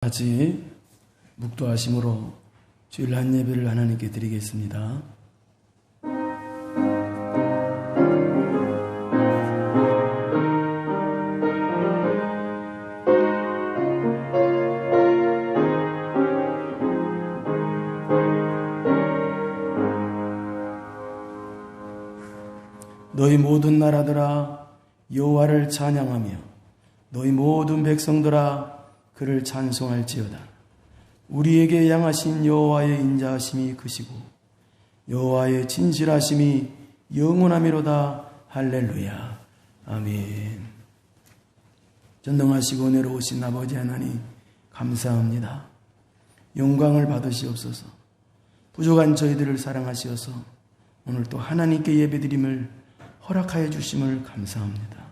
같이 묵도하심으로 주일 한 예배를 하나님께 드리겠습니다. 너희 모든 나라들아 여호와를 찬양하며 너희 모든 백성들아 그를 찬송할지어다. 우리에게 향하신 여호와의 인자하심이 크시고 여호와의 진실하심이 영원하미로다. 할렐루야. 아멘. 전능하시고 내려오신 아버지 하나님 감사합니다. 영광을 받으시옵소서. 부족한 저희들을 사랑하시어서 오늘 또 하나님께 예배드림을 허락하여 주심을 감사합니다.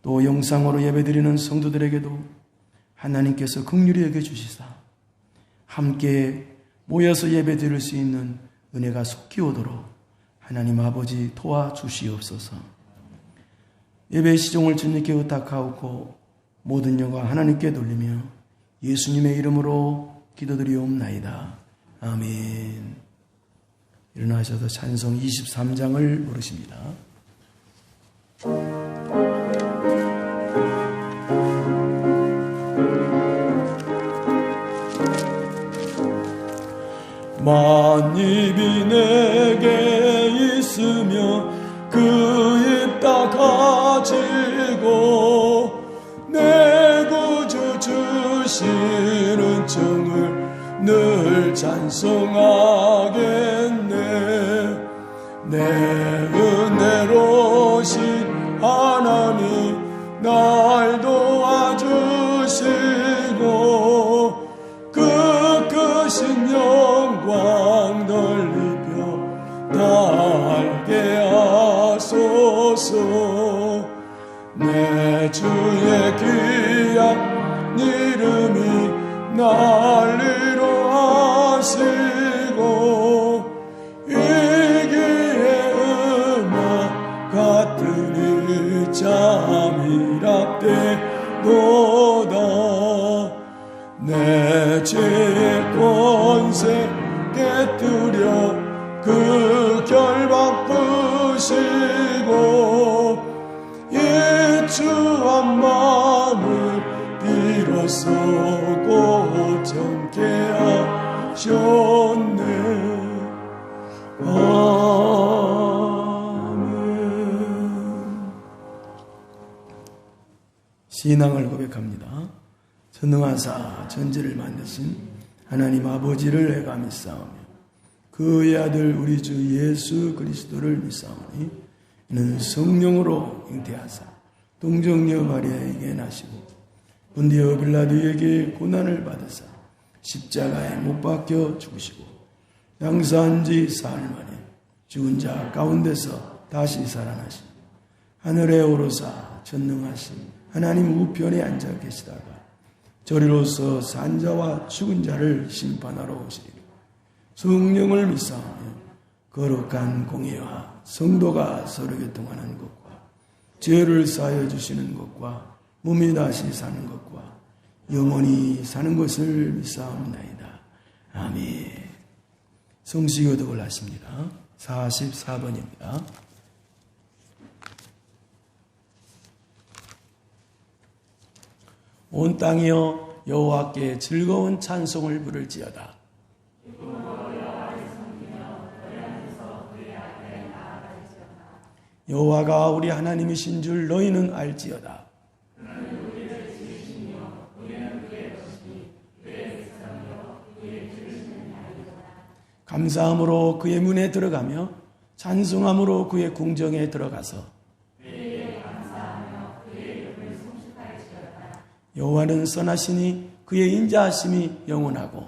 또 영상으로 예배드리는 성도들에게도 하나님께서 긍휼히 여겨주시사 함께 모여서 예배드릴 수 있는 은혜가 속히 오도록 하나님 아버지 도와주시옵소서. 예배의 시종을 주님께 의탁하옵고 모든 영광 하나님께 돌리며 예수님의 이름으로 기도드리옵나이다. 아멘. 일어나셔서 찬송 23장을 부르십니다. 만입이 내게 있으며 그 입 다 가지고 내 구주 주신 은총을 늘 찬송하겠네. 내 은혜로신 하나님 날 도와주시고 그 크신 영광 넓히며 달게 하소서. 내 주의 귀한 이름이 날 위로하시고 이기의 음악 같으니 잠이랍되도다. 내 죄의 권세 깨뜨려 그 결박 푸시고 이추한 마음을 비로소 고정케 하셨네. 아멘. 신앙을 고백합니다. 전능하사 전지를 만드신 하나님 아버지를 내가 믿사오며 그의 아들 우리 주 예수 그리스도를 믿사오니 이는 성령으로 잉태하사 동정녀 마리아에게 나시고 본디오 빌라도에게 고난을 받으사 십자가에 못 박혀 죽으시고 장사한 지 사흘 만에 죽은 자 가운데서 다시 살아나시고 하늘에 오르사 전능하신 하나님 우편에 앉아 계시다가 저리로서 산 자와 죽은 자를 심판하러 오시리니 성령을 믿사오며 거룩한 공예와 성도가 서로 교통하는 것과 죄를 사하여 주시는 것과 몸이 다시 사는 것과 영원히 사는 것을 믿사옵나이다. 아멘. 성시교독을 하십니다. 44번입니다. 온 땅이여 여호와께 즐거운 찬송을 부를지어다. 여호와가 우리 하나님이신 줄 너희는 알지어다. 감사함으로 그의 문에 들어가며 찬송함으로 그의 궁정에 들어가서 여호와는 선하시니 그의 인자하심이 영원하고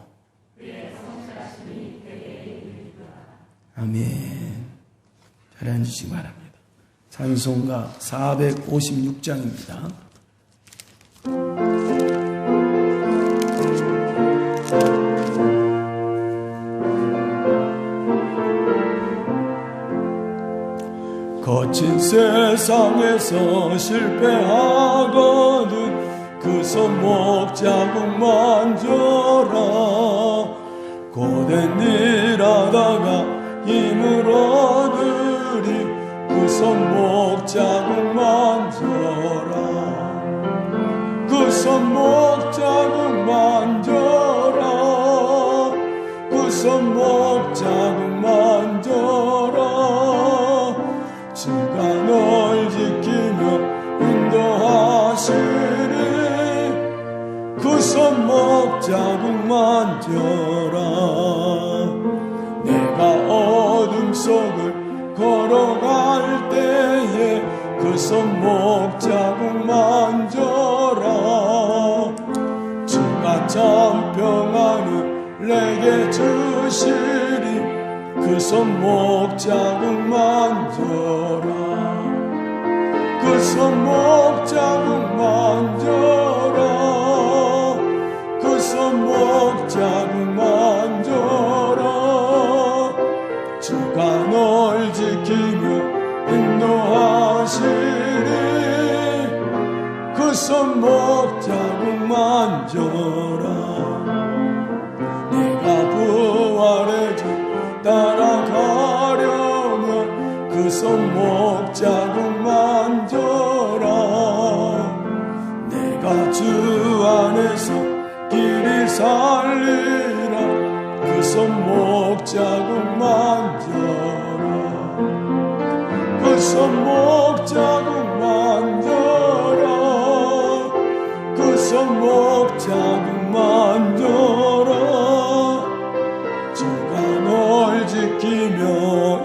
아멘. 잘 앉으시기 바랍니다. 찬송가 456장입니다. 거친 세상에서 실패하거든 그 손목 자국 만져라. 고된 일 하다가 힘을 얻으리 그 손목 자국 만져라. 그 손목 자국 만져라. 그 손목 자국 만져라. 주가 널 지키며 인도하시리 그 손목 자국 만져라. 내가 어둠 속을 걸어갈 때에 그 손목 자국 만져라. 주가 참 평안을 내게 주시리 그 손목 자국 만져라. 그 손목 자국 만져라. 그 손목 자국 만져라. 주가 널 지키며 인도하시리 그 손목 자국 만져라. 내가 부활의 주 따라가려면 그 손목 자국 만져라. 내가 주 안에서 길이 살리라 그 손목 자국 만져라. 그 손목 자국 만져라. 그 손목 자국 만져라. 주가 널 지키며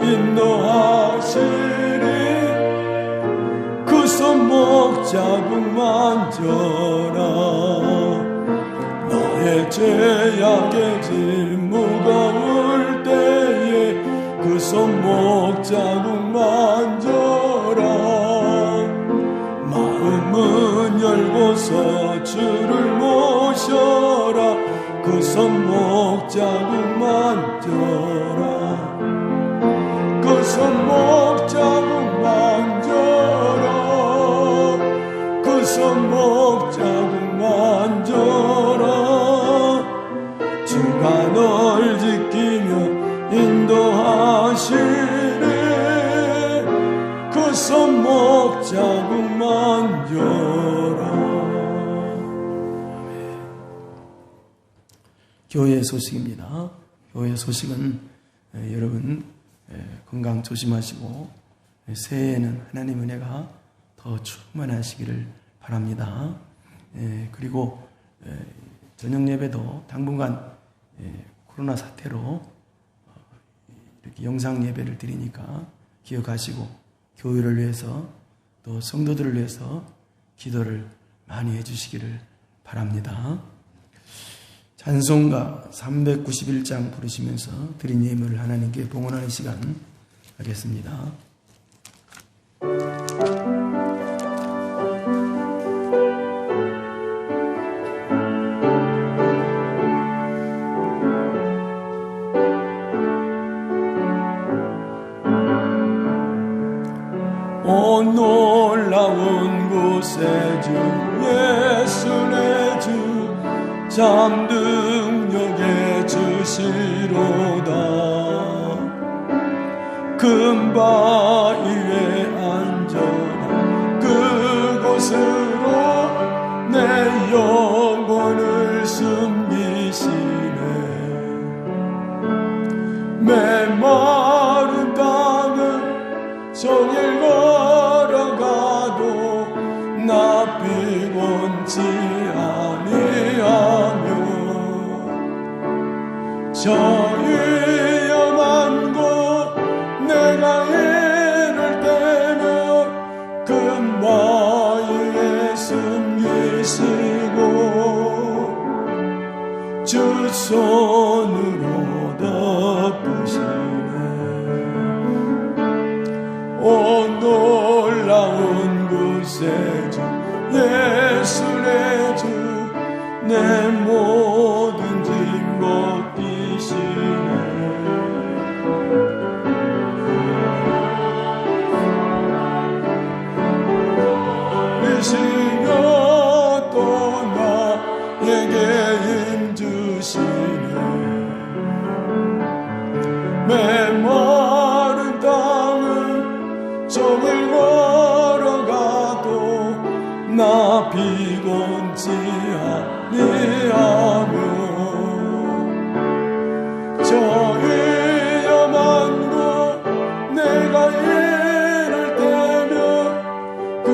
인도하시리 그 손목 자국 만져라. 너의 죄악의 짐 무거울 때에 그 손목 자국 만져라. 마음은 열고서 주를 모셔라 그 손목 자국 만져라. 그 손목 자국 만져라. 그 손목 자국 만져라. 주가 널 지키며 인도하시리 그 손목 자국 만져라. 교회 소식입니다. 교회 소식은 여러분 건강 조심하시고 새해에는 하나님 은혜가 더 충만하시기를 바랍니다. 그리고 저녁 예배도 당분간 코로나 사태로 이렇게 영상 예배를 드리니까 기억하시고 교회를 위해서 또 성도들을 위해서 기도를 많이 해주시기를 바랍니다. 찬송가 391장 부르시면서 드린 예물을 하나님께 봉헌하는 시간 하겠습니다. 오 놀라운 곳에 주 예수 내 주 참 능력에 주시로다. 큰 바위에 안전한 그곳으로 내 영혼을 숨기시네. 메마른 땅을 종일 걸어가도 나 피곤치 아니하며 저 위험한 곳 내가 이를 때면 큰 바위에 숨기시고 주 손으로 덮으시네. 오 놀라운 곳에 주 예수 내 주 내 모든 짐 벗기시네. 이시며 또 내게 힘주시네. 메마른 땅을 종일 걸어가도 나 피곤치 아니하며 저 위험한 곳 내가 이를 때면 그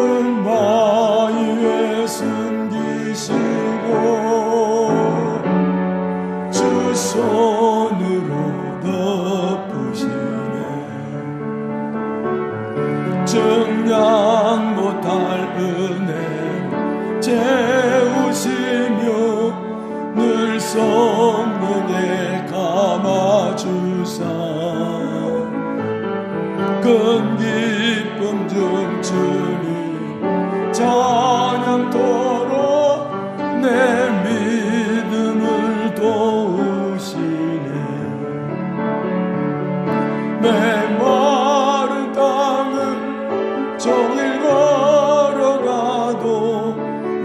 바위에 숨기시고 주 손으로 덮으시네. 증량 못할 은혜 채우시며 늘 성령에 감아주사 큰 기쁨 중 주님 찬양토록 내 믿음을 도우시네. 메마른 땅을 종일 걸어가도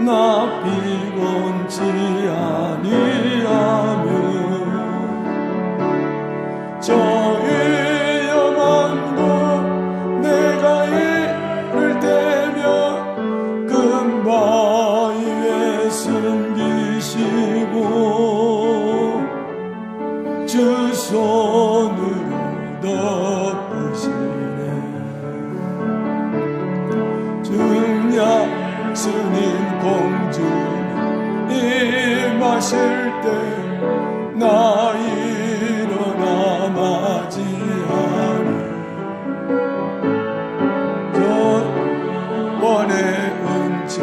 나 피곤치 아니하며 저 위험한 곳 내가 이를 때면 큰 바위에 숨기시고 주 손으로 덮으시네. 증량 스님 공주님 임하실 때 나 일어나 맞이하리. 저 원의 은총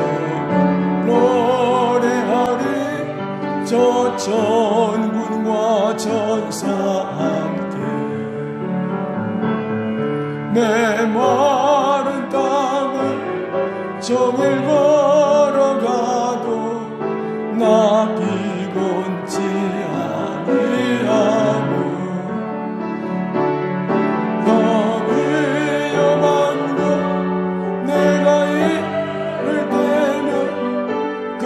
노래하리. 저 천군과 천사 함께 메마른 땅을 종일 걸어가도 나 피곤치 아니하며 더 위험한 곳 내가 이를 때면 큰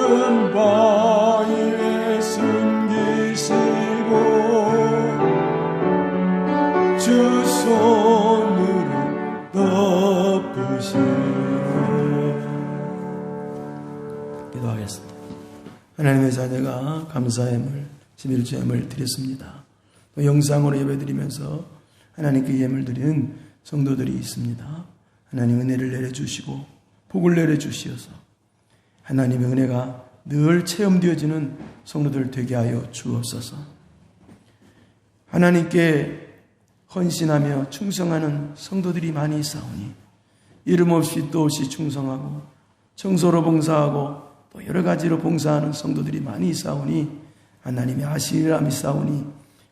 바위에 숨기시고 주 손으로 덮으시네. 기도하겠습니다. 하나님의 자녀가 감사함을 11조예물 드렸습니다. 또 영상으로 예배드리면서 하나님께 예물 드리는 성도들이 있습니다. 하나님 은혜를 내려주시고 복을 내려주시어서 하나님의 은혜가 늘 체험되어지는 성도들 되게 하여 주옵소서. 하나님께 헌신하며 충성하는 성도들이 많이 있사오니 이름 없이 또 없이 충성하고 청소로 봉사하고 또 여러 가지로 봉사하는 성도들이 많이 있사오니 하나님의 아시리라 믿사오니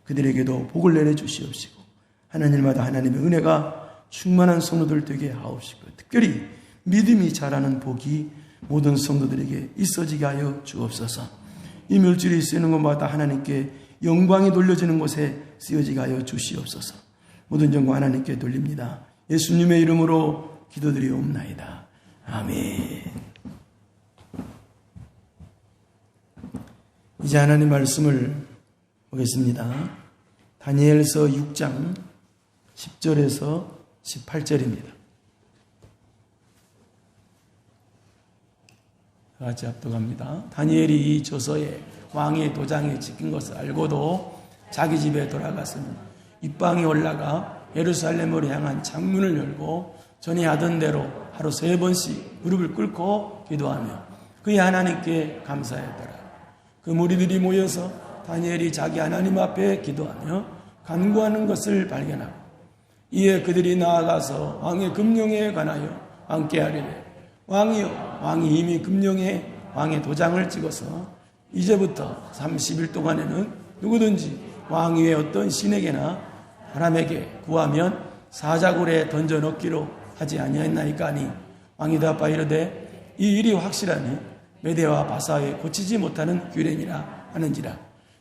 그들에게도 복을 내려주시옵시고 하나님마다 하나님의 은혜가 충만한 성도들 되게 하옵시고 특별히 믿음이 자라는 복이 모든 성도들에게 있어지게 하여 주옵소서. 이 물질이 쓰이는 곳마다 하나님께 영광이 돌려지는 곳에 쓰여지게 하여 주시옵소서. 모든 영광 하나님께 돌립니다. 예수님의 이름으로 기도드리옵나이다. 아멘. 이제 하나님 말씀을 보겠습니다. 다니엘서 6장 10절에서 18절입니다. 같이 합독합니다. 다니엘이 이 조서에 왕의 도장에 찍힌 것을 알고도 자기 집에 돌아갔으니 입방에 올라가 예루살렘으로 향한 창문을 열고 전에 하던 대로 하루 3번씩 무릎을 꿇고 기도하며 그의 하나님께 감사했더라. 그 무리들이 모여서 다니엘이 자기 하나님 앞에 기도하며 간구하는 것을 발견하고 이에 그들이 나아가서 왕의 금령에 관하여 왕께 아뢰되 왕이여, 왕이 이미 금령에 왕의 도장을 찍어서 이제부터 30일 동안에는 누구든지 왕 위에 어떤 신에게나 사람에게 구하면 사자굴에 던져 넣기로 하지 아니하였나이까 하니 왕이 답하여 이르되 이 일이 확실하니 메대와 바사에 고치지 못하는 규례니라 하는지라.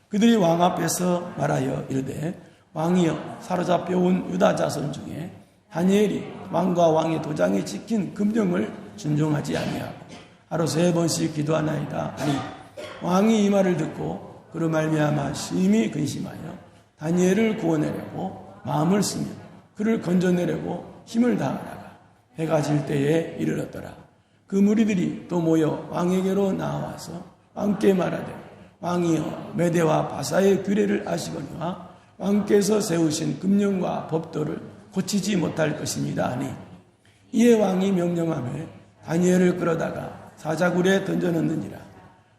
그들이 왕 앞에서 말하여 이르되 왕이여, 사로잡혀 온 유다 자손 중에 다니엘이 왕과 왕의 도장에 찍힌 금령을 준종하지 아니하고 하루 3번씩 기도하나이다 하니 왕이 이 말을 듣고 그로 말미암아 심히 근심하여 다니엘을 구원하려고 마음을 쓰며 그를 건져내려고 힘을 다하다가 해가 질 때에 이르렀더라. 그 무리들이 또 모여 왕에게로 나와서 왕께 말하되 왕이여 메대와 바사의 규례를 아시거니와 왕께서 세우신 금령과 법도를 고치지 못할 것입니다 하니 이에 왕이 명령하며 다니엘을 끌어다가 사자굴에 던져넣느니라.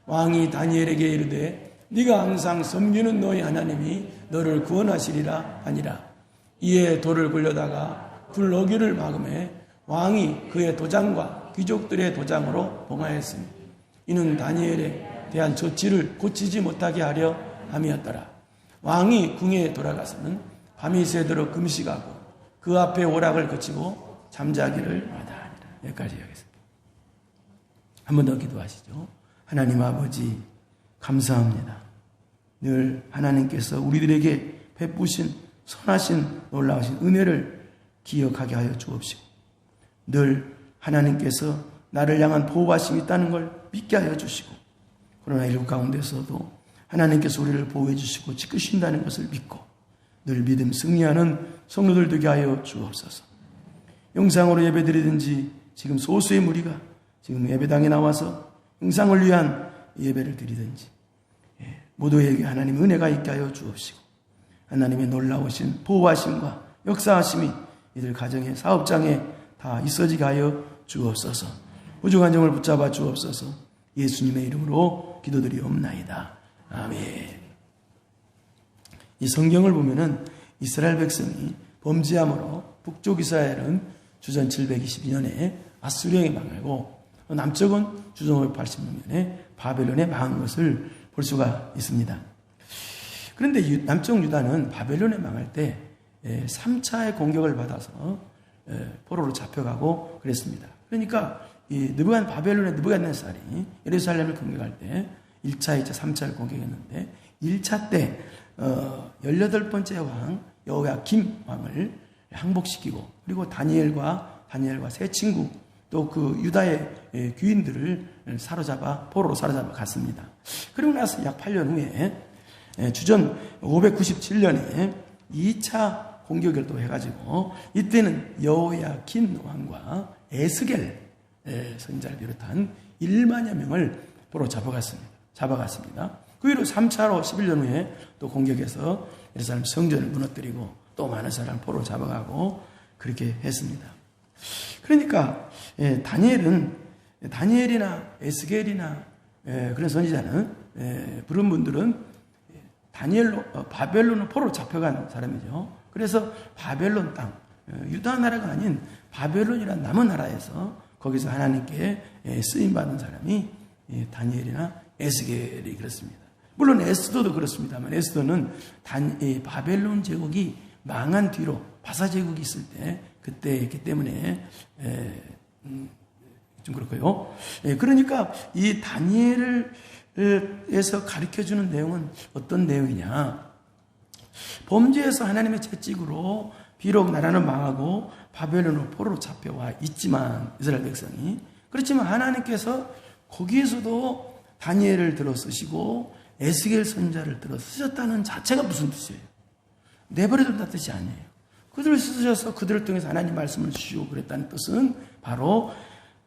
왕이 다니엘에게 이르되 네가 항상 섬기는 너희 하나님이 너를 구원하시리라 하니라. 이에 돌을 굴려다가 굴러기를 막음에 왕이 그의 도장과 귀족들의 도장으로 봉하였으니 이는 다니엘에 대한 조치를 고치지 못하게 하려 함이었더라. 왕이 궁에 돌아가서는 밤이 새도록 금식하고 그 앞에 오락을 그치고 잠자기를 마다하니라. 여기까지 하겠습니다. 한 번 더 기도하시죠. 하나님 아버지 감사합니다. 늘 하나님께서 우리들에게 베푸신 선하신 놀라우신 은혜를 기억하게 하여 주옵시고 늘 하나님께서 나를 향한 보호하심이 있다는 걸 믿게 하여 주시고 코로나19 가운데서도 하나님께서 우리를 보호해 주시고 지키신다는 것을 믿고 늘 믿음 승리하는 성도들 되게 하여 주옵소서. 영상으로 예배드리든지 지금 소수의 무리가 지금 예배당에 나와서 영상을 위한 예배를 드리든지 모두에게 하나님 은혜가 있게 하여 주옵시고 하나님의 놀라우신 보호하심과 역사하심이 이들 가정의 사업장에 다 있어지게 하여 주옵소서. 우주관정을 붙잡아 주옵소서. 예수님의 이름으로 기도드리옵나이다. 아멘. 이 성경을 보면은 이스라엘 백성이 범죄함으로 북쪽 이스라엘은 주전 722년에 아수르에게 망하고 남쪽은 주전 586년에 바벨론에 망한 것을 볼 수가 있습니다. 그런데 남쪽 유다는 바벨론에 망할 때 3차의 공격을 받아서 포로로 잡혀가고 그랬습니다. 그러니까 이 바벨론의 느부갓네살이 예루살렘을 공격할 때 1차, 2차, 3차를 공격했는데 1차 때 18번째 왕 여호야김 왕을 항복시키고 그리고 다니엘과 세 친구 또 그 유다의 귀인들을 포로로 사로잡아 갔습니다. 그리고 나서 약 8년 후에 주전 597년에 2차 공격을 또 해가지고 이때는 여호야킨 왕과 에스겔 선지자를 비롯한 1만여 명을 포로 잡아갔습니다. 그 이후로 3차로 11년 후에 또 공격해서 예루살렘 성전을 무너뜨리고 또 많은 사람 포로 잡아가고 그렇게 했습니다. 그러니까 다니엘이나 에스겔이나 그런 선지자는 부른 분들은 바벨론으로 포로 잡혀간 사람이죠. 그래서 바벨론 땅, 유다 나라가 아닌 바벨론이라는 남은 나라에서 거기서 하나님께 쓰임받은 사람이 다니엘이나 에스겔이 그렇습니다. 물론 에스더도 그렇습니다만 에스더는 바벨론 제국이 망한 뒤로 바사 제국이 있을 때 그때였기 때문에 좀 그렇고요. 그러니까 이 다니엘에서 가르쳐주는 내용은 어떤 내용이냐. 범죄에서 하나님의 채찍으로 비록 나라는 망하고 바벨론으로 포로로 잡혀와 있지만 이스라엘 백성이 그렇지만 하나님께서 거기에서도 다니엘을 들어 쓰시고 에스겔 선지자를 들어 쓰셨다는 자체가 무슨 뜻이에요? 내버려둔다는 뜻이 아니에요. 그들을 쓰셔서 그들을 통해서 하나님 말씀을 주시고 그랬다는 뜻은 바로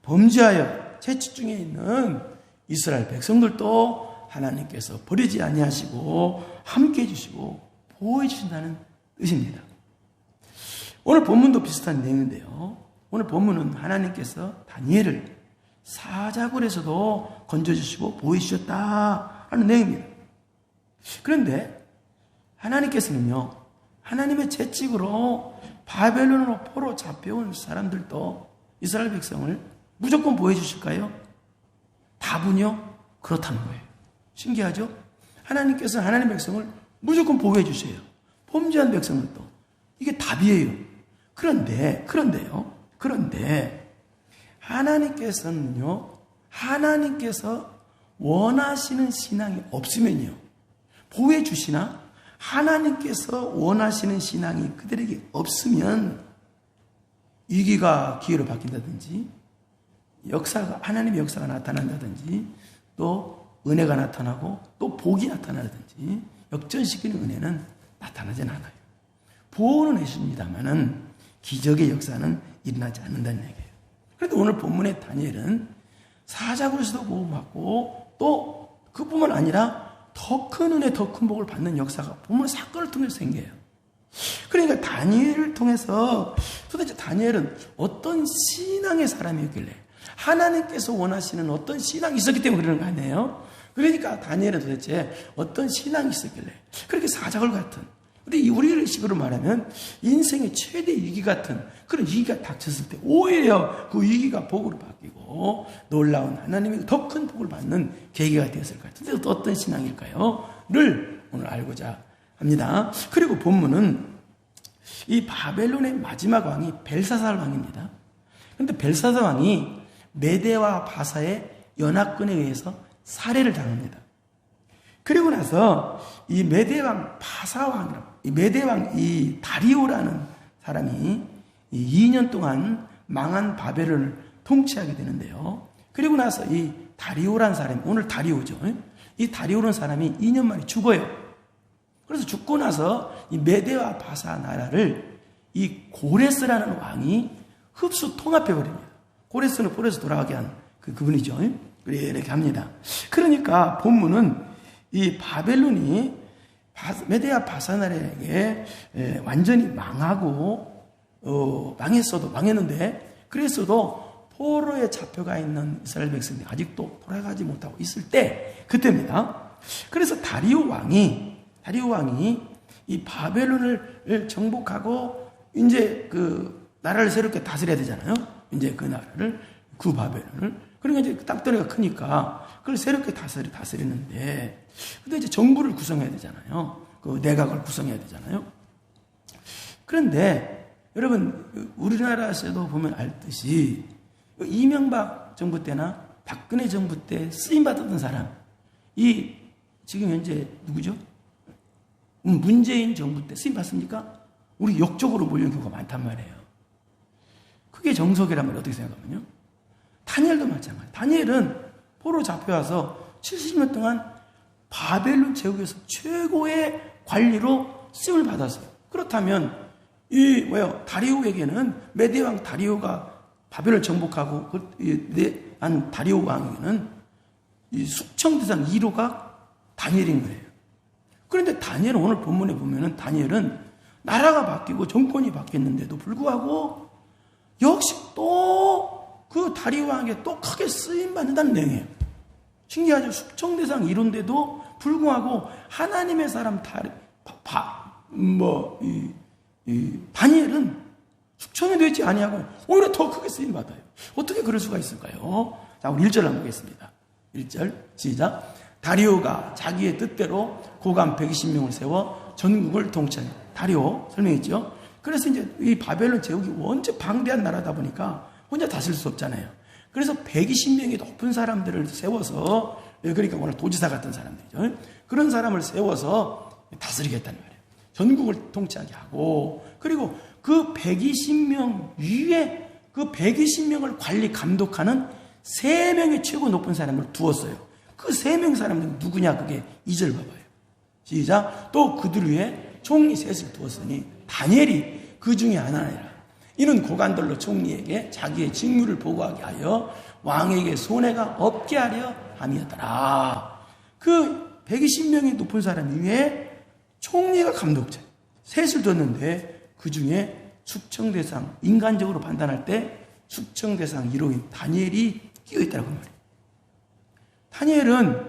범죄하여 채찍 중에 있는 이스라엘 백성들도 하나님께서 버리지 아니하시고 함께 해주시고 보호해 주신다는 뜻입니다. 오늘 본문도 비슷한 내용인데요. 오늘 본문은 하나님께서 다니엘을 사자굴에서도 건져주시고 보호해 주셨다라는 내용입니다. 그런데 하나님께서는요, 하나님의 채찍으로 바벨론으로 포로 잡혀온 사람들도 이스라엘 백성을 무조건 보호해 주실까요? 답은요, 그렇다는 거예요. 신기하죠? 하나님께서 하나님의 백성을 무조건 보호해 주세요. 범죄한 백성들도. 이게 답이에요. 그런데 하나님께서 원하시는 신앙이 없으면요, 보호해 주시나? 하나님께서 원하시는 신앙이 그들에게 없으면 위기가 기회로 바뀐다든지 하나님의 역사가 나타난다든지 또 은혜가 나타나고 또 복이 나타나든지 역전시키는 은혜는 나타나진 않아요. 보호는 해줍니다만은 기적의 역사는 일어나지 않는다는 얘기예요. 그런데 오늘 본문의 다니엘은 사자굴에서도 보호받고 또 그뿐만 아니라 더 큰 은혜, 더 큰 복을 받는 역사가 본문 사건을 통해서 생겨요. 그러니까 다니엘을 통해서 도대체 다니엘은 어떤 신앙의 사람이었길래 하나님께서 원하시는 어떤 신앙이 있었기 때문에 그러는 거 아니에요? 그러니까 다니엘은 도대체 어떤 신앙이 있었길래 그렇게 사자굴 같은, 근데 우리를 식으로 말하면 인생의 최대 위기 같은 그런 위기가 닥쳤을 때 오히려 그 위기가 복으로 바뀌고 놀라운 하나님의 더 큰 복을 받는 계기가 되었을 것 같은데 또 어떤 신앙일까요? 를 오늘 알고자 합니다. 그리고 본문은 이 바벨론의 마지막 왕이 벨사살 왕입니다. 그런데 벨사살 왕이 메대와 바사의 연합군에 의해서 살해를 당합니다. 그리고 나서 이 메대왕 바사왕, 이 메대왕 이 다리오라는 사람이 2년 동안 망한 바벨을 통치하게 되는데요. 그리고 나서 이 다리오라는 사람이, 오늘 다리오죠. 이 다리오라는 사람이 2년 만에 죽어요. 그래서 죽고 나서 이 메대와 바사 나라를 이 고레스라는 왕이 흡수 통합해버립니다. 고레스는 폴에서 돌아가게 한 그분이죠. 이렇게 합니다. 그러니까 본문은 이 바벨론이 메대와 바사 나라에게 완전히 망하고 망했는데 그랬어도 포로에 잡혀가 있는 이스라엘 백성들이 아직도 돌아가지 못하고 있을 때 그때입니다. 그래서 다리오 왕이 이 바벨론을 정복하고 이제 그 나라를 새롭게 다스려야 되잖아요. 이제 그 나라를 바벨론을. 그러니까 이제 땅덩이가 크니까 그걸 새롭게 다스리는데 근데 이제 정부를 구성해야 되잖아요. 그 내각을 구성해야 되잖아요. 그런데 여러분 우리나라에서도 보면 알듯이 이명박 정부 때나 박근혜 정부 때 쓰임 받았던 사람, 이 지금 현재 누구죠? 문재인 정부 때 쓰임 받습니까? 우리 역적으로 몰려온 경우가 많단 말이에요. 그게 정석이라면 어떻게 생각하면요? 다니엘도 마찬가지예요. 다니엘은 포로 잡혀와서 70년 동안 바벨론 제국에서 최고의 관리로 쓰임을 받았어요. 그렇다면 다리오에게는 메대왕 다리오가 바벨을 정복하고 한 다리오 왕에게는 이 숙청대상 1호가 다니엘인 거예요. 그런데 다니엘은 오늘 본문에 보면은 다니엘은 나라가 바뀌고 정권이 바뀌었는데도 불구하고 역시 또 그 다리오 왕에게 또 크게 쓰임 받는다는 내용이에요. 신기하죠? 숙청대상 1호인데도 불구하고 하나님의 사람 다니엘은 숙청이 되지 아니하고 오히려 더 크게 쓰임 받아요. 어떻게 그럴 수가 있을까요? 자, 우리 1절 한번 보겠습니다. 1절 시작. 다리오가 자기의 뜻대로 고관 120명을 세워 전국을 통치하니. 다리오 설명했죠. 그래서 이제 이 바벨론 제국이 원체 방대한 나라다 보니까 혼자 다스릴 수 없잖아요. 그래서 120명의 높은 사람들을 세워서, 그러니까 오늘 도지사 같은 사람들이죠. 그런 사람을 세워서 다스리겠다는 말이에요. 전국을 통치하게 하고, 그리고 그 120명 위에 그 120명을 관리 감독하는 3명의 최고 높은 사람을 두었어요. 그 3명 사람들은 누구냐? 그게 2절 봐봐요. 시작. 또 그들 위에 총리 셋을 두었으니 다니엘이 그 중에 하나니라. 이는 고관들로 총리에게 자기의 직무를 보고하게 하여 왕에게 손해가 없게 하려 함이었더라. 그 120명의 높은 사람 위에 총리가 감독자 셋을 뒀는데 그 중에 숙청대상, 인간적으로 판단할 때 숙청대상 1호인 다니엘이 끼어있다고 말이에요. 다니엘은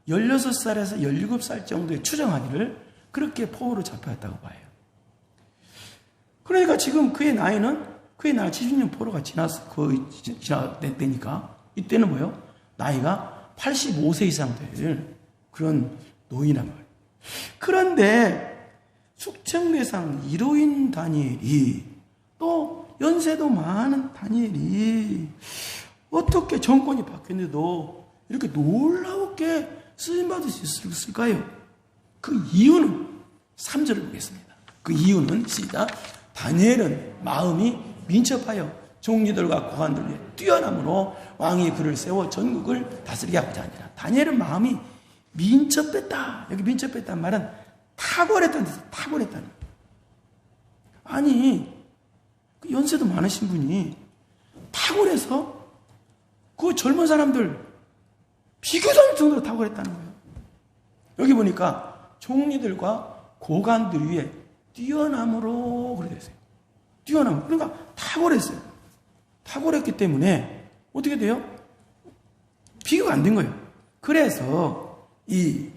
16살에서 17살 정도에 추정하기를 그렇게 포로로 잡혀왔다고 봐요. 그러니까 지금 그의 나이는 70년 포로가 지났으니까 이때는 뭐예요? 나이가 85세 이상 될 그런 노인이란 말이에요. 그런데 숙청대상 1호인 다니엘이 또 연세도 많은 다니엘이 어떻게 정권이 바뀌었는데도 이렇게 놀라웠게 쓰임받을 수 있을까요? 그 이유는 3절을 보겠습니다. 그 이유는 시작. 다니엘은 마음이 민첩하여 총리들과 고관들 위해 뛰어남으로 왕이 그를 세워 전국을 다스리게 하고자 하니라. 다니엘은 마음이 민첩했다. 여기 민첩했다는 말은 탁월했다는 뜻이에요. 탁월했다는 거예요. 아니, 그 연세도 많으신 분이 탁월해서 그 젊은 사람들 비교될 정도로 탁월했다는 거예요. 여기 보니까 총리들과 고관들 위에 뛰어남으로 그렇게 됐어요. 뛰어남. 그러니까 탁월했어요. 탁월했기 때문에 어떻게 돼요? 비교가 안 된 거예요. 그래서 이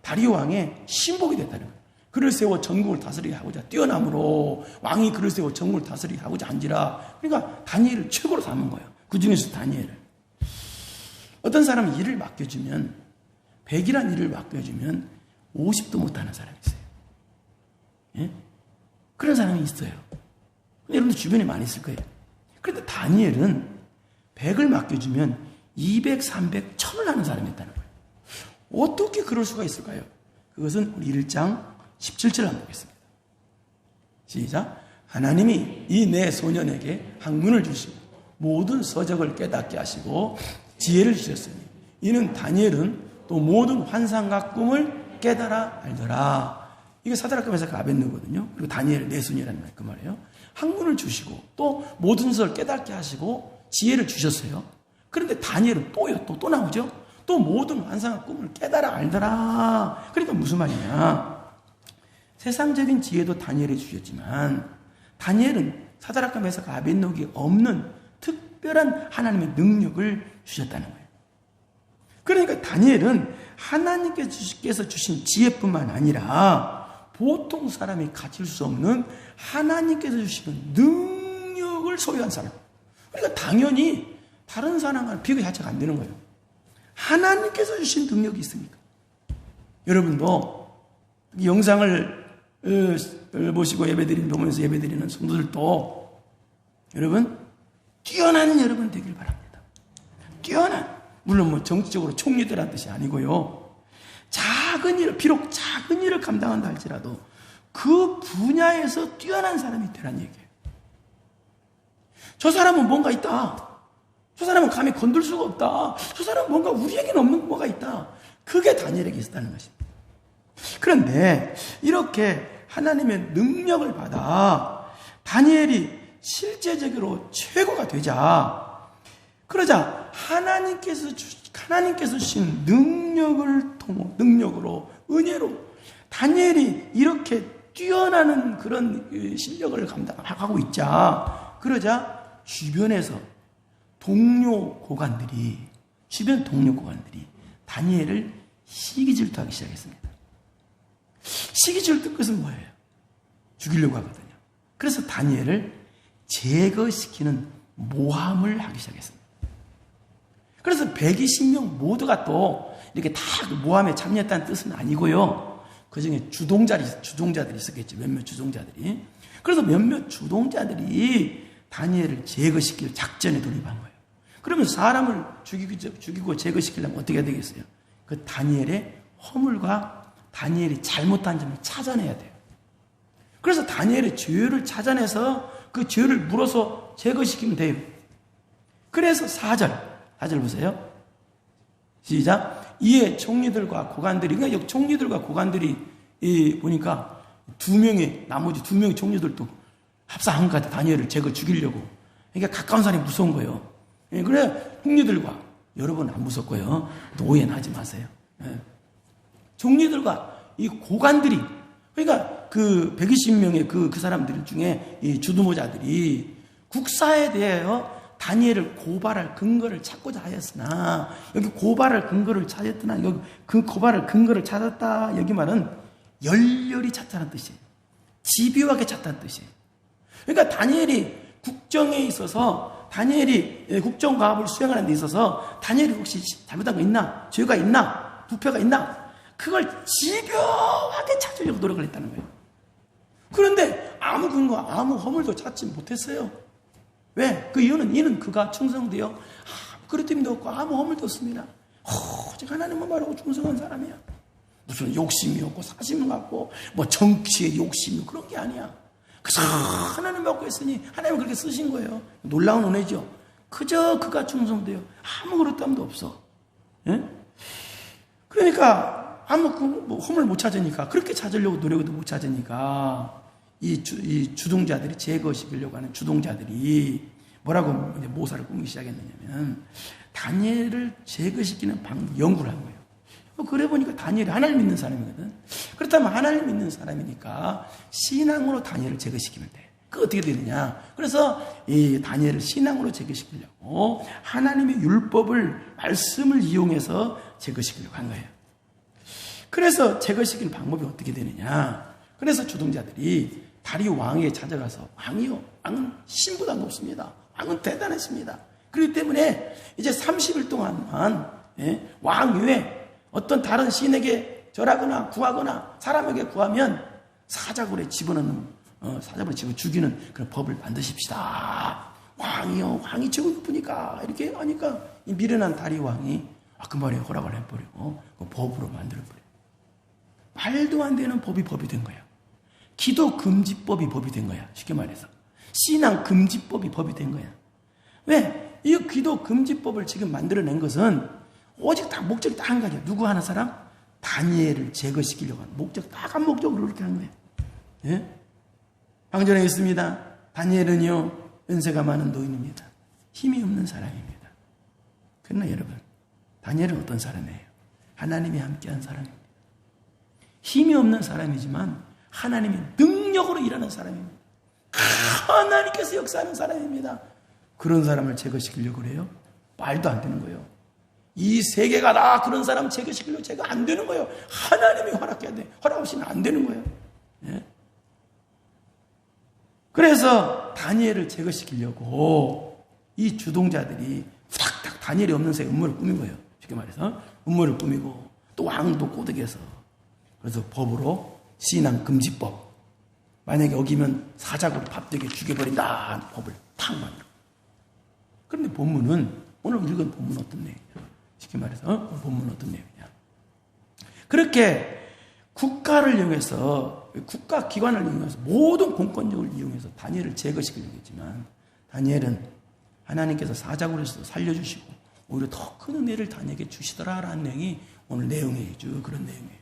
다리오 왕의 신복이 됐다는 거예요. 그를 세워 전국을 다스리게 하고자 뛰어남으로 왕이 그를 세워 전국을 다스리게 하고자 한지라. 그러니까 다니엘을 최고로 삼은 거예요. 그 중에서 다니엘을. 어떤 사람은 일을 맡겨주면 100이란 일을 맡겨주면 50도 못하는 사람이 있어요. 예? 그런 사람이 있어요. 근데 여러분들 주변에 많이 있을 거예요. 그런데 다니엘은 100을 맡겨주면 200, 300, 1000을 하는 사람이었다는 거예요. 어떻게 그럴 수가 있을까요? 그것은 우리 1장 17절 한번 보겠습니다. 시작. 하나님이 이 내 소년에게 학문을 주시고 모든 서적을 깨닫게 하시고 지혜를 주셨으니 이는 다니엘은 또 모든 환상과 꿈을 깨달아 알더라. 이게 사드락과 메삭과 아벳느고거든요. 그리고 다니엘 내 손이라는 말, 그 말이에요. 학문을 주시고 또 모든 것을 깨닫게 하시고 지혜를 주셨어요. 그런데 다니엘은 또 나오죠. 또 모든 환상과 꿈을 깨달아 알더라. 그러니까 무슨 말이냐? 세상적인 지혜도 다니엘에 주셨지만 다니엘은 사드락과 메삭과 아벳느고에 없는 특별한 하나님의 능력을 주셨다는 거예요. 그러니까 다니엘은 하나님께서 주신 지혜뿐만 아니라 보통 사람이 가질 수 없는 하나님께서 주시는 능력을 소유한 사람. 그러니까 당연히 다른 사람과는 비교 자체가 안 되는 거예요. 하나님께서 주신 능력이 있으니까. 여러분도 이 영상을 보시고 보면서 예배드리는 성도들도 여러분 뛰어난 여러분 되길 바랍니다. 뛰어난, 물론 뭐 정치적으로 총리들한 뜻이 아니고요. 비록 작은 일을 감당한다 할지라도 그 분야에서 뛰어난 사람이 되라는 얘기예요. 저 사람은 뭔가 있다. 저 사람은 감히 건들 수가 없다. 저 사람은 뭔가 우리에게는 없는 뭐가 있다. 그게 다니엘에게 있었다는 것입니다. 그런데 이렇게 하나님의 능력을 받아 다니엘이 실제적으로 최고가 그러자 하나님께서 주신 능력으로 은혜로 다니엘이 이렇게 뛰어나는 그런 실력을 감당하고 있자. 그러자 주변 동료 고관들이 다니엘을 시기질투하기 시작했습니다. 시기질투 뜻은 뭐예요? 죽이려고 하거든요. 그래서 다니엘을 제거시키는 모함을 하기 시작했습니다. 그래서 120명 모두가 또 이렇게 다 모함에 참여했다는 뜻은 아니고요. 그 중에 주동자들이 있었겠죠. 몇몇 주동자들이. 그래서 몇몇 주동자들이 다니엘을 제거시킬 작전에 돌입한 거예요. 그러면 사람을 죽이고 제거시키려면 어떻게 해야 되겠어요? 그 다니엘의 허물과 다니엘이 잘못한 점을 찾아내야 돼요. 그래서 다니엘의 죄를 찾아내서 그 죄를 물어서 제거시키면 돼요. 그래서 4절 보세요. 시작. 이에 총리들과 고관들이, 그러니까 총리들과 고관들이 보니까 나머지 두 명의 총리들도 합사한 것 같아. 다니엘을 죽이려고. 그러니까 가까운 사람이 무서운 거예요. 그래, 총리들과, 여러분 안 무섭고요. 또 오해는 하지 마세요. 총리들과 이 고관들이, 그러니까 그 120명의 그 사람들 중에 이 주도모자들이 국사에 대하여 다니엘을 고발할 근거를 찾고자 하였으나, 여기 고발할 근거를 찾았더나, 여기 그 고발할 근거를 찾았다. 여기 말은 열렬히 찾다는 뜻이에요. 집요하게 찾다는 뜻이에요. 그러니까 다니엘이 국정에 있어서, 다니엘이 국정과업을 수행하는 데 있어서 다니엘이 혹시 잘못한 거 있나? 죄가 있나? 부패가 있나? 그걸 집요하게 찾으려고 노력을 했다는 거예요. 그런데 아무 근거, 아무 허물도 찾지 못했어요. 왜? 그 이유는 그가 충성되어 그릇됨도 없고 아무 허물도 없습니다. 오직 하나님만 바라고 충성한 사람이야. 무슨 욕심이 없고 사심이 없고 뭐 정치의 욕심이 그런 게 아니야. 그래서 하나님 받고 있으니 하나님은 그렇게 쓰신 거예요. 놀라운 은혜죠. 그저 그가 충성돼요. 아무 그릇함도 없어. 예? 그러니까 아무 흠을 못 찾으니까, 그렇게 찾으려고 노력해도 못 찾으니까 이 주동자들이, 제거시키려고 하는 주동자들이 뭐라고 이제 모사를 꾸미기 시작했느냐면 다니엘을 제거시키는 방법 연구를 한 거예요. 그래 보니까 다니엘이 하나님 믿는 사람이거든. 그렇다면 하나님 믿는 사람이니까 신앙으로 다니엘을 제거시키면 돼. 그 어떻게 되느냐? 그래서 이 다니엘을 신앙으로 제거시키려고 하나님의 율법을, 말씀을 이용해서 제거시키려고 한 거예요. 그래서 제거시키는 방법이 어떻게 되느냐? 그래서 주동자들이 다리오 왕에게 찾아가서, 왕이요, 왕은 신보다 높습니다. 왕은 대단했습니다. 그렇기 때문에 이제 30일 동안만 왕 외에 어떤 다른 신에게 절하거나 구하거나 사람에게 구하면 사자굴에 집어넣는, 사자굴에 집어 죽이는 그런 법을 만드십시다. 왕이요, 왕이 최고 높으니까 이렇게 하니까 이 미련한 다리오 왕이 그 말에 허락을 해버리고 그 법으로 만들어버려요. 말도 안 되는 법이 된 거야. 기도 금지법이 법이 된 거야. 쉽게 말해서 신앙 금지법이 법이 된 거야. 왜? 이 기도 금지법을 지금 만들어낸 것은 오직 다 목적이 딱 한 가지야. 누구 하는 사람? 다니엘을 제거시키려고 하는 목적, 딱 한 목적으로 그렇게 한 거예요. 예? 방전에 있습니다. 다니엘은요, 연세가 많은 노인입니다. 힘이 없는 사람입니다. 그러나 여러분, 다니엘은 어떤 사람이에요? 하나님이 함께한 사람입니다. 힘이 없는 사람이지만 하나님의 능력으로 일하는 사람입니다. 하나님께서 역사하는 사람입니다. 그런 사람을 제거시키려고 그래요? 말도 안 되는 거예요. 이 세계가 다 그런 사람 제거시키려고 제가 안 되는 거예요. 하나님이 허락해야 돼. 허락 없이는 안 되는 거예요. 예? 그래서 다니엘을 제거시키려고 이 주동자들이 탁탁 다니엘이 없는 새에 음모를 꾸민 거예요. 쉽게 말해서 음모를 꾸미고 또 왕도 꼬드겨서, 그래서 법으로 신앙 금지법, 만약에 어기면 사자굴 밥되게 죽여버린다 하는 법을 탁 만들어. 그런데 본문은, 오늘 읽은 본문은 어떤 내용이냐? 쉽게 말해서 본문은 어떤 내용이냐? 그렇게 국가를 이용해서, 국가 기관을 이용해서, 모든 공권력을 이용해서 다니엘을 제거시키려고 했지만, 다니엘은 하나님께서 사자굴에서 살려주시고 오히려 더 큰 은혜를 다니엘에게 주시더라라는 내용이 오늘 내용이죠. 그런 내용이에요.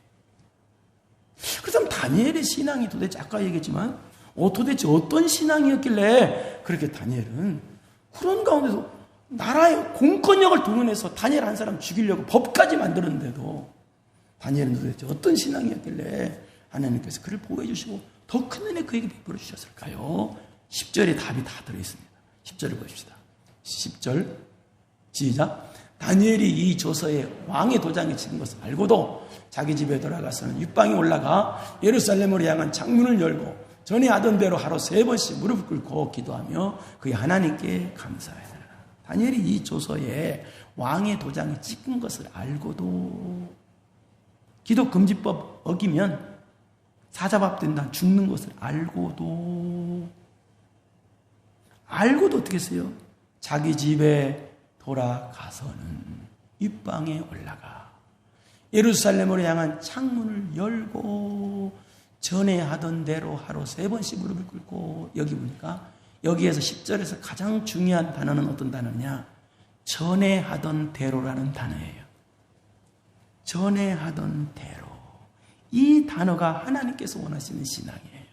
그렇다면 다니엘의 신앙이 도대체, 아까 얘기했지만 도대체 어떤 신앙이었길래 그렇게 다니엘은 그런 가운데서 나라의 공권력을 동원해서 다니엘 한 사람 죽이려고 법까지 만들었는데도 다니엘은 도대체 어떤 신앙이었길래 하나님께서 그를 보호해 주시고 더 큰 은혜 그에게 베풀어 주셨을까요? 10절에 답이 다 들어있습니다. 10절을 보십시다. 10절 시작. 다니엘이 이 조서에 왕의 도장에 찍은 것을 알고도 자기 집에 돌아가서는 윗방에 올라가 예루살렘으로 향한 창문을 열고 전에 하던 대로 하루 3번씩 무릎을 꿇고 기도하며 그의 하나님께 감사하였다. 다니엘이 이 조서에 왕의 도장에 찍은 것을 알고도, 기도 금지법 어기면 사자밥 된다, 죽는 것을 알고도 어떻게 했어요? 자기 집에 돌아가서는 윗방에 올라가 예루살렘으로 향한 창문을 열고 전에 하던 대로 하루 3번씩 무릎을 꿇고, 여기 보니까 여기에서 10절에서 가장 중요한 단어는 어떤 단어냐? 전에 하던 대로라는 단어예요. 전에 하던 대로. 이 단어가 하나님께서 원하시는 신앙이에요.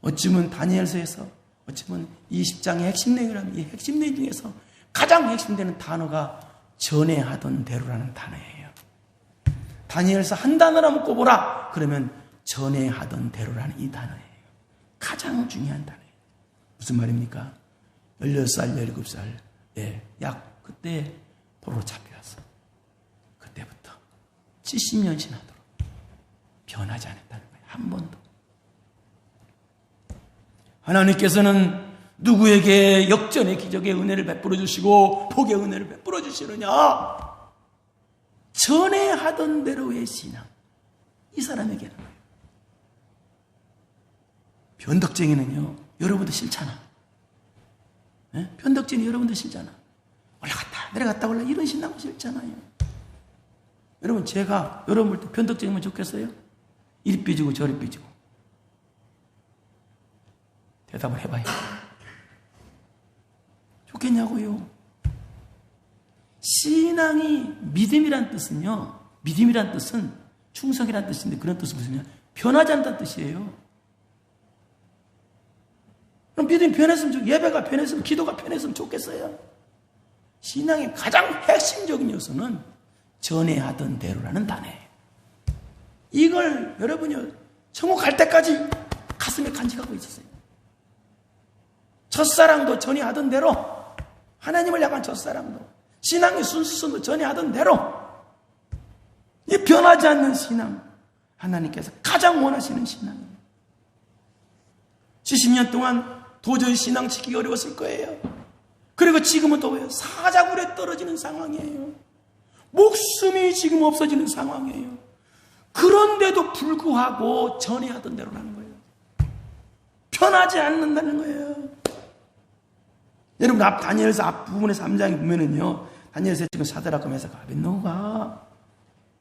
어찌면 다니엘서에서, 어찌면 이 10장의 핵심 내용이라면 이 핵심 내용 중에서 가장 핵심되는 단어가 전에 하던 대로라는 단어예요. 다니엘서 한 단어라면 꼽으라 그러면 전에 하던 대로라는 이 단어예요. 가장 중요한 단어예요. 무슨 말입니까? 16살, 17살, 약 그때 포로로 잡혀왔어. 그때부터 70년 지나도록 변하지 않았다는 거예요. 한 번도. 하나님께서는 누구에게 역전의 기적의 은혜를 베풀어 주시고 복의 은혜를 베풀어 주시느냐? 전에 하던 대로의 신앙. 이 사람에게는 거예요. 변덕쟁이는요, 여러분도 싫잖아. 네? 변덕쟁이 여러분도 싫잖아. 올라갔다 내려갔다 올라, 이런 신앙은 싫잖아요. 여러분, 제가 여러분 볼 때 변덕쟁이면 좋겠어요? 이리 삐지고 저리 삐지고. 대답을 해봐요. 좋겠냐고요. 신앙이 믿음이란 뜻은요, 믿음이란 뜻은 충성이란 뜻인데 그런 뜻은 무슨냐? 변하지 않다는 뜻이에요. 그럼 믿음이 변했으면 좋겠어요. 예배가 변했으면, 기도가 변했으면 좋겠어요. 신앙의 가장 핵심적인 요소는 전에 하던 대로라는 단어예요. 이걸 여러분이 천국 갈 때까지 가슴에 간직하고 있었어요. 첫사랑도 전에 하던 대로, 하나님을 향한 첫사랑도, 신앙의 순수성도 전에 하던 대로, 이 변하지 않는 신앙, 하나님께서 가장 원하시는 신앙이에요. 70년 동안 도저히 신앙 지키기 어려웠을 거예요. 그리고 지금은 또 왜요? 사자굴에 떨어지는 상황이에요. 목숨이 지금 없어지는 상황이에요. 그런데도 불구하고 전에 하던 대로라는 거예요. 변하지 않는다는 거예요. 여러분, 다니엘서 앞부분에서 3장에 보면은요, 다니엘서 지금 사드락과 메삭과 아벳느고가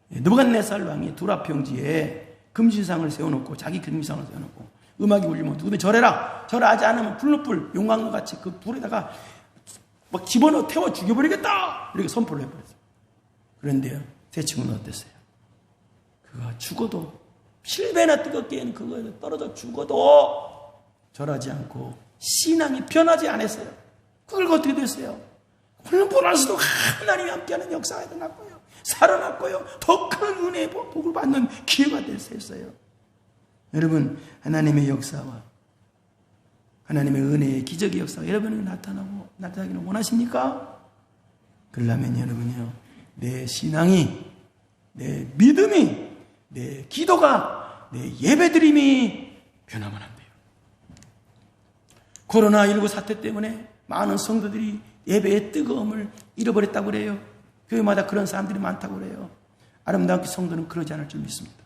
느부갓네살 왕이 두라 평지에 금신상을 세워놓고, 자기 금신상을 세워놓고 음악이 울리면 누구든 절해라, 절하지 않으면 불로 용광로 같이 그 불에다가 막 집어넣어 태워 죽여버리겠다, 이렇게 선포를 해버렸어요. 그런데요, 세 친구는 어땠어요? 그가 죽어도, 실배나 뜨겁게 그거에 떨어져 죽어도 절하지 않고 신앙이 변하지 않았어요. 그걸 어떻게 됐어요? 훌륭보라서도 하나님이 함께하는 역사가 일어났고요, 살아났고요, 더 큰 은혜의 복을 받는 기회가 됐어요. 여러분, 하나님의 역사와 하나님의 은혜의 기적의 역사가 여러분에게 나타나기를 원하십니까? 그러려면 여러분이요, 내 신앙이, 내 믿음이, 내 기도가, 내 예배드림이 변하면 안 돼요. 코로나19 사태 때문에 많은 성도들이 예배의 뜨거움을 잃어버렸다고 그래요. 교회마다 그런 사람들이 많다고 그래요. 아름다운 성도는 그러지 않을 줄 믿습니다.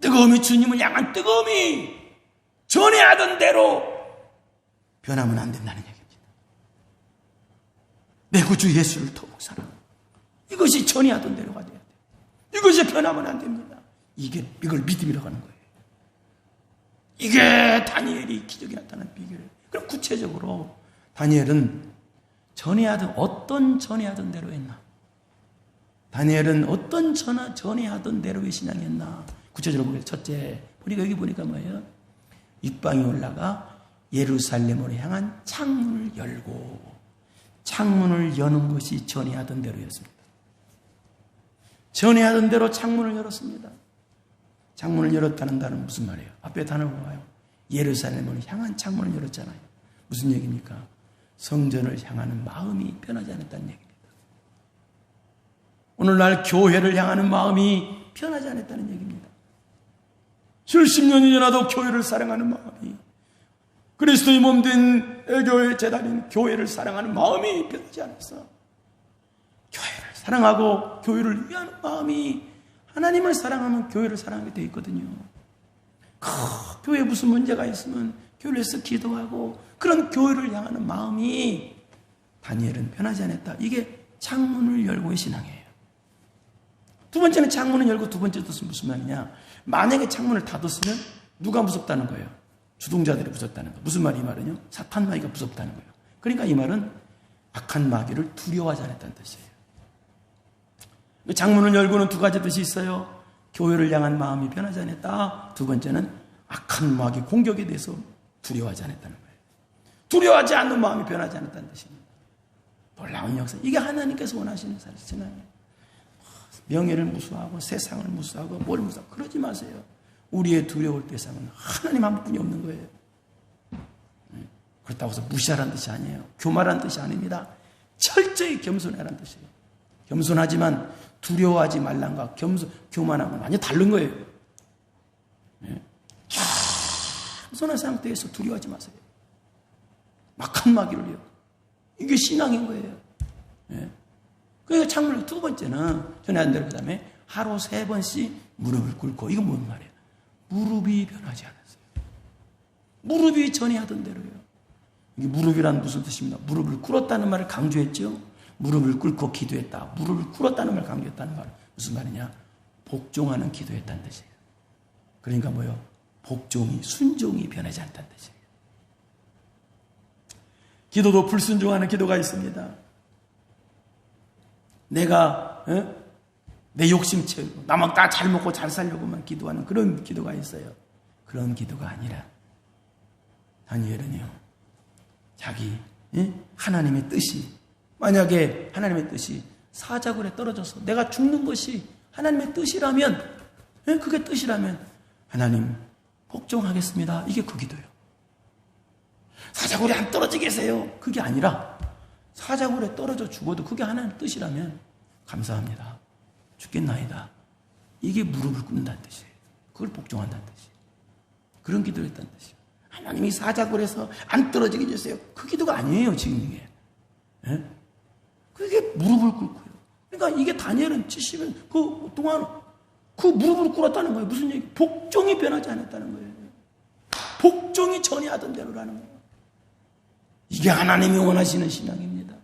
뜨거움이, 주님을 향한 뜨거움이 전에 하던 대로 변하면 안 된다는 얘기입니다. 내 구주 예수를 더욱 사랑하고, 이것이 전에 하던 대로가 돼야 돼요. 이것이 변하면 안 됩니다. 이걸 믿음이라고 하는 거예요. 이게 다니엘이 기적이 나타난 비결이에요. 그럼 구체적으로 다니엘은 어떤 전에 하던 대로 했나? 다니엘은 어떤 전에 하던 대로의 신앙이었나? 구체적으로 보겠습니다. 첫째, 여기 보니까 뭐예요? 입방이 올라가 예루살렘으로 향한 창문을 열고, 창문을 여는 것이 전에 하던 대로였습니다. 전에 하던 대로 창문을 열었습니다. 창문을 열었다는 단어는 무슨 말이에요? 앞에 단어를 봐요. 예루살렘을 향한 창문을 열었잖아요. 무슨 얘기입니까? 성전을 향하는 마음이 변하지 않았다는 얘기입니다. 오늘날 교회를 향하는 마음이 변하지 않았다는 얘기입니다. 70년이 지나도 교회를 사랑하는 마음이, 그리스도의 몸된 애교의 제단인 교회를 사랑하는 마음이 변하지 않았어. 교회를 사랑하고 교회를 위하는 마음이, 하나님을 사랑하면 교회를 사랑하게 되어 있거든요. 교회에 무슨 문제가 있으면 교회를 위해서 기도하고, 그런 교회를 향하는 마음이 다니엘은 변하지 않았다. 이게 창문을 열고의 신앙이에요. 두 번째는 창문을 열고, 두 번째 뜻은 무슨 말이냐? 만약에 창문을 닫았으면 누가 무섭다는 거예요? 주동자들이 무섭다는 거예요. 무슨 말이 이 말은요? 사탄 마귀가 무섭다는 거예요. 그러니까 이 말은 악한 마귀를 두려워하지 않았다는 뜻이에요. 창문을 열고는 두 가지 뜻이 있어요. 교회를 향한 마음이 변하지 않았다. 두 번째는 악한 마귀 공격에 대해서 두려워하지 않았다는 거예요. 두려워하지 않는 마음이 변하지 않았다는 뜻입니다. 놀라운 역사. 이게 하나님께서 원하시는 신앙이에요. 명예를 무수하고 세상을 무수하고 뭘 무수하고 그러지 마세요. 우리의 두려울 대상은 하나님 한 분이 없는 거예요. 그렇다고 해서 무시하라는 뜻이 아니에요. 교만하라는 뜻이 아닙니다. 철저히 겸손하라는 뜻이에요. 겸손하지만 두려워하지 말란가 교만함은 완전히 다른 거예요. 겸손한 상태에서 두려워하지 마세요. 막한 마귀를요. 이게 신앙인 거예요. 그러니까 창문을 두 번째는 전에 한 대로, 그 다음에 하루 3번씩 무릎을 꿇고. 이건 뭔 말이에요? 무릎이 변하지 않았어요. 무릎이 전에 하던 대로요. 이게 무릎이란 무슨 뜻입니까? 무릎을 꿇었다는 말을 강조했죠. 무릎을 꿇고 기도했다. 무릎을 꿇었다는 말을 강조했다는 말. 무슨 말이냐? 복종하는 기도했다는 뜻이에요. 그러니까 뭐요? 복종이, 순종이 변하지 않다는 뜻이에요. 기도도 불순종하는 기도가 있습니다. 내가 내 욕심 채우고 나만 다 잘 먹고 잘 살려고만 기도하는 그런 기도가 있어요. 그런 기도가 아니라 다니엘은요, 자기 하나님의 뜻이, 만약에 하나님의 뜻이 사자굴에 떨어져서 내가 죽는 것이 하나님의 뜻이라면, 그게 뜻이라면 하나님 복종하겠습니다. 이게 그 기도예요. 사자굴에 안 떨어지게 하세요. 그게 아니라 사자굴에 떨어져 죽어도 그게 하나님의 뜻이라면 감사합니다. 죽겠나이다. 이게 무릎을 꿇는다는 뜻이에요. 그걸 복종한다는 뜻이에요. 그런 기도를 했다는 뜻이에요. 하나님이 사자굴에서 안 떨어지게 해주세요. 그 기도가 아니에요, 지금 이게. 그게 무릎을 꿇고요. 그러니까 이게 다니엘은 70년 그 동안 그 무릎을 꿇었다는 거예요. 무슨 얘기? 복종이 변하지 않았다는 거예요. 복종이 전에 하던 대로라는 거예요. 이게 하나님이 원하시는 신앙입니다.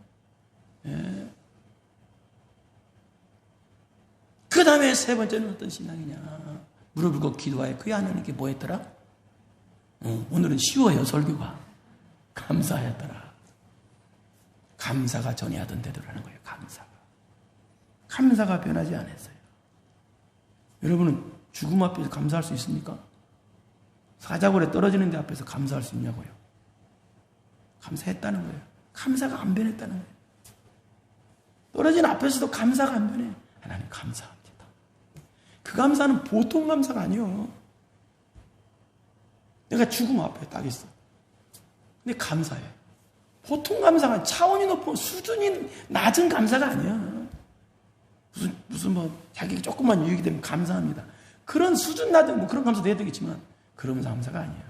그 다음에 세 번째는 어떤 신앙이냐? 무릎을 꿇고 기도하여 그의 하나님께 뭐 했더라? 오늘은 쉬워요, 설교가. 감사하였더라. 감사가 전에 하던 대로라는 거예요. 감사가 변하지 않았어요. 여러분은 죽음 앞에서 감사할 수 있습니까? 사자굴에 떨어지는 데 앞에서 감사할 수 있냐고요? 감사했다는 거예요. 감사가 안 변했다는 거예요. 떨어진 앞에서도 감사가 안 변해. 하나님 감사합니다. 그 감사는 보통 감사가 아니에요. 내가 죽음 앞에 딱 있어. 근데 감사해. 보통 감사가 차원이 높은 수준이 낮은 감사가 아니야. 무슨 자기가 조금만 유익이 되면 감사합니다. 그런 수준 낮은 그런 감사도 해야 되겠지만 그런 감사가 아니야.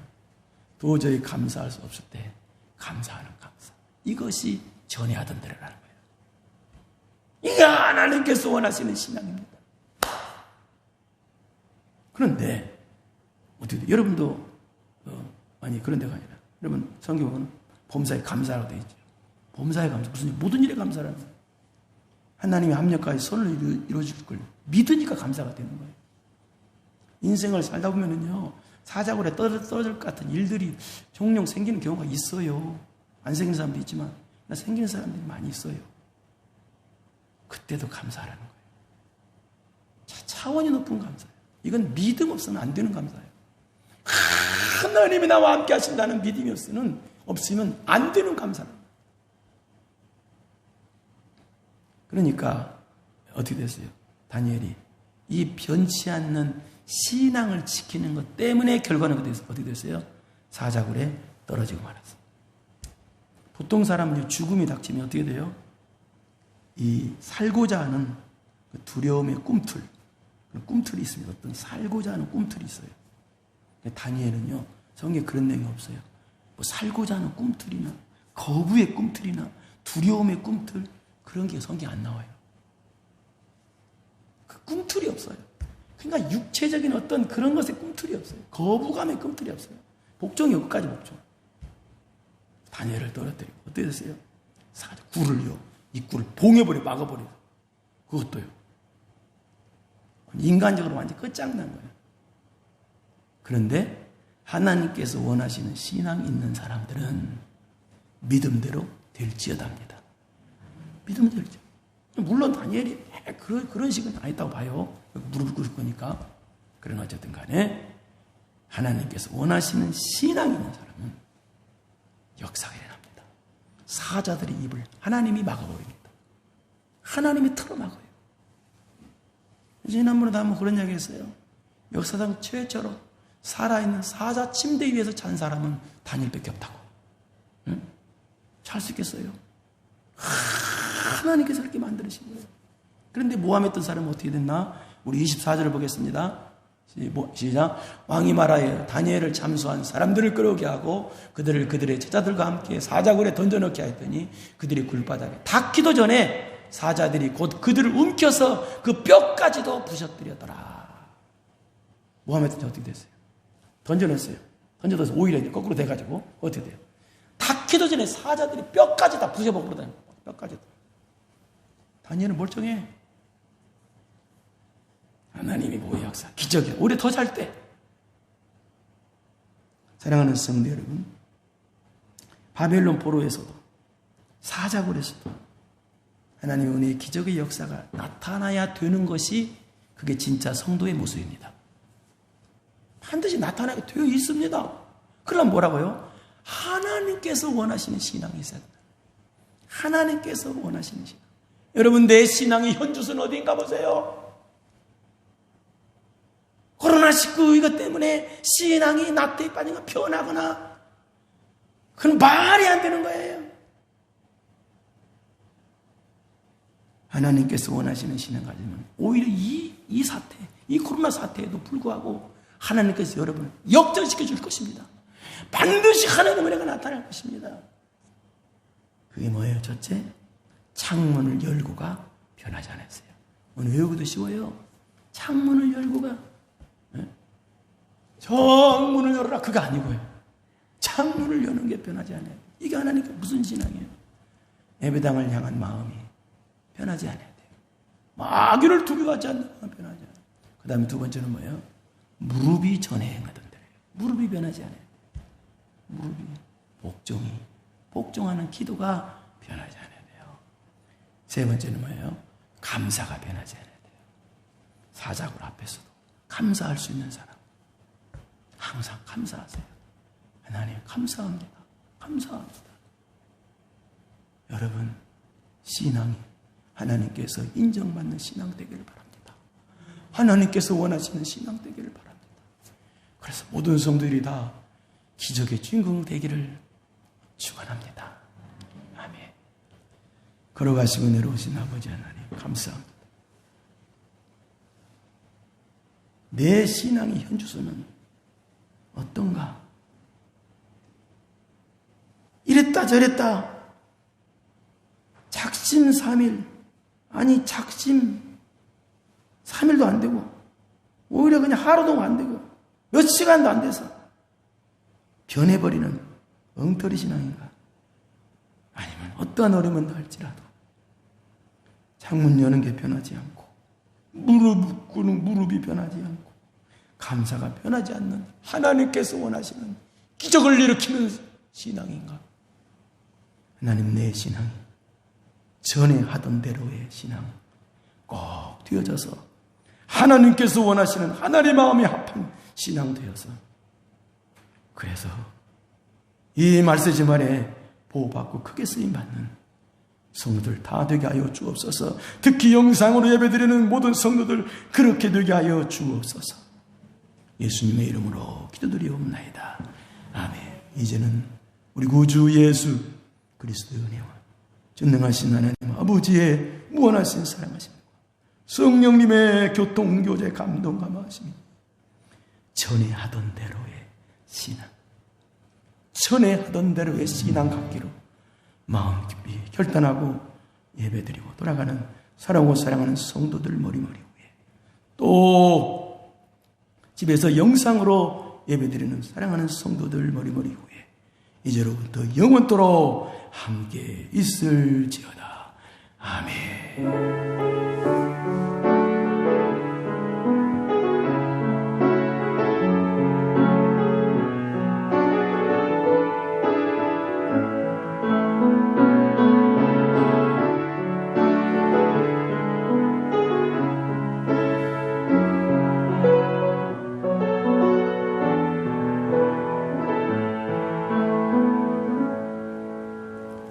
도저히 감사할 수 없을 때 감사하는 감사. 이것이 전에 하던 대로라는 거예요. 이게 하나님께서 원하시는 신앙입니다. 그런데 어떻게 돼? 여러분도 아니 그런 데가 아니라 여러분 성경 보면 범사에 감사라고 되어 있죠. 범사에 감사. 무슨 모든 일에 감사라는 거예요. 하나님의 합력까지 선을 이루어질 걸 믿으니까 감사가 되는 거예요. 인생을 살다 보면은요, 사자굴에 떨어질 것 같은 일들이 종종 생기는 경우가 있어요. 안 생기는 사람도 있지만 생기는 사람들이 많이 있어요. 그때도 감사하라는 거예요. 차원이 높은 감사예요. 이건 믿음 없으면 안 되는 감사예요. 하나님이 나와 함께 하신다는 믿음이 없으면 안 되는 감사예요. 그러니까 어떻게 됐어요? 다니엘이 이 변치 않는 신앙을 지키는 것 때문에 결과는 어떻게 됐어요? 사자굴에 떨어지고 말았어요. 보통 사람은 죽음이 닥치면 어떻게 돼요? 이 살고자 하는 그 두려움의 꿈틀이 있습니다. 어떤 살고자 하는 꿈틀이 있어요. 다니엘은요, 성경에 그런 내용이 없어요. 뭐 살고자 하는 꿈틀이나 거부의 꿈틀이나 두려움의 꿈틀, 그런 게 성경에 안 나와요. 그 꿈틀이 없어요. 그러니까 육체적인 어떤 그런 것의 꿈틀이 없어요. 거부감의 꿈틀이 없어요. 복종이 끝까지 복종. 다니엘을 떨어뜨리고 어떻게 됐어요? 굴을요, 이 굴을 봉해버려, 막아버려. 그것도요. 인간적으로 완전 끝장난 거예요. 그런데 하나님께서 원하시는 신앙 있는 사람들은 믿음대로 될지어답니다. 믿으면 될지. 물론 다니엘이 그런 식은 아니다고 봐요. 무릎을 꿇을 거니까. 그러나 어쨌든 간에 하나님께서 원하시는 신앙 있는 사람은 역사가 일어납니다. 사자들의 입을 하나님이 막아버립니다. 하나님이 틀어막아요. 지난번에도 한번 그런 이야기 했어요. 역사상 최초로 살아있는 사자 침대 위에서 잔 사람은 다니엘밖에 없다고. 응? 잘 수 있겠어요? 하나님께서 그렇게 만드신 거예요. 그런데 모함했던 사람은 어떻게 됐나? 우리 24절을 보겠습니다. 시작. 왕이 말하여 다니엘을 잠수한 사람들을 끌어오게 하고 그들의 제자들과 함께 사자굴에 던져넣게 하였더니 그들이 굴바닥에 닿기도 전에 사자들이 곧 그들을 움켜서 그 뼈까지도 부셔뜨렸더라. 모함했더니 어떻게 됐어요? 던져냈어요. 던져서 오히려 이제 거꾸로 돼가지고 어떻게 돼요? 닿기도 전에 사자들이 뼈까지 다 부셔버리더니 뼈까지. 다니엘은 멀쩡해. 하나님이 뭐의 역사, 기적이야. 오히려 더 잘 때. 사랑하는 성도 여러분, 바벨론 포로에서도 사자굴에서도 하나님의 은혜의 기적의 역사가 나타나야 되는 것이 그게 진짜 성도의 모습입니다. 반드시 나타나게 되어 있습니다. 그러면 뭐라고요? 하나님께서 원하시는 신앙이 있어야 된다. 하나님께서 원하시는 신앙. 여러분, 내 신앙의 현주소는 어디인가 보세요. 코로나19 이것 때문에 신앙이 나태에 빠지거나 변하거나 그건 말이 안 되는 거예요. 하나님께서 원하시는 신앙 가지면 오히려 이 사태, 이 코로나 사태에도 불구하고 하나님께서 여러분을 역전시켜 줄 것입니다. 반드시 하나님의 은혜가 나타날 것입니다. 그게 뭐예요? 첫째, 창문을 열고가 변하지 않았어요. 오늘 외우기도 쉬워요. 창문을 열고가, 창문을 열어라, 그거 아니고요. 창문을 여는 게 변하지 않아요. 이게 하나님께 무슨 신앙이에요? 예배당을 향한 마음이 변하지 않아야 돼요. 마귀를 두려워하지 않는 마음이 변하지 않아요. 그 다음에 두 번째는 뭐예요? 무릎이 전에 행하던 대로. 무릎이 변하지 않아요. 무릎이 복종하는 기도가 변하지 않아야 돼요. 세 번째는 뭐예요? 감사가 변하지 않아야 돼요. 사자굴 앞에서도 감사할 수 있는 사람, 항상 감사하세요. 하나님 감사합니다. 감사합니다. 여러분, 신앙이 하나님께서 인정받는 신앙 되기를 바랍니다. 하나님께서 원하시는 신앙 되기를 바랍니다. 그래서 모든 성도들이 다 기적의 주인공 되기를 축원합니다. 아멘. 걸어가시고 내려오신 아버지 하나님 감사합니다. 내 신앙의 현주소는 어떤가? 이랬다 저랬다 작심 3일, 아니 작심 3일도 안 되고 오히려 그냥 하루도 안 되고 몇 시간도 안 돼서 변해버리는 엉터리 신앙인가? 아니면 어떠한 어려움을 할지라도 창문 여는 게 변하지 않고 무릎 꿇는 무릎이 변하지 않고 감사가 변하지 않는 하나님께서 원하시는 기적을 일으키는 신앙인가? 하나님, 내 신앙이 전에 하던 대로의 신앙 꼭 되어져서 하나님께서 원하시는 하나님의 마음에 합한 신앙 되어서, 그래서 이 말세지 말에 보호받고 크게 쓰임받는 성도들 다 되게 하여 주옵소서. 특히 영상으로 예배드리는 모든 성도들 그렇게 되게 하여 주옵소서. 예수님의 이름으로 기도드리옵나이다. 아멘. 이제는 우리 구주 예수 그리스도의 은혜와 전능하신 하나님 아버지의 무한하신 사랑하심과 성령님의 교통교제 감동 감화하심이 전에 하던 대로의 신앙, 전에 하던 대로의 신앙 갖기로 마음 깊이 결단하고 예배드리고 돌아가는 사랑하고 사랑하는 성도들 머리머리 위에, 또 집에서 영상으로 예배드리는 사랑하는 성도들 머리머리 위에 이제로부터 영원토록 함께 있을지어다. 아멘.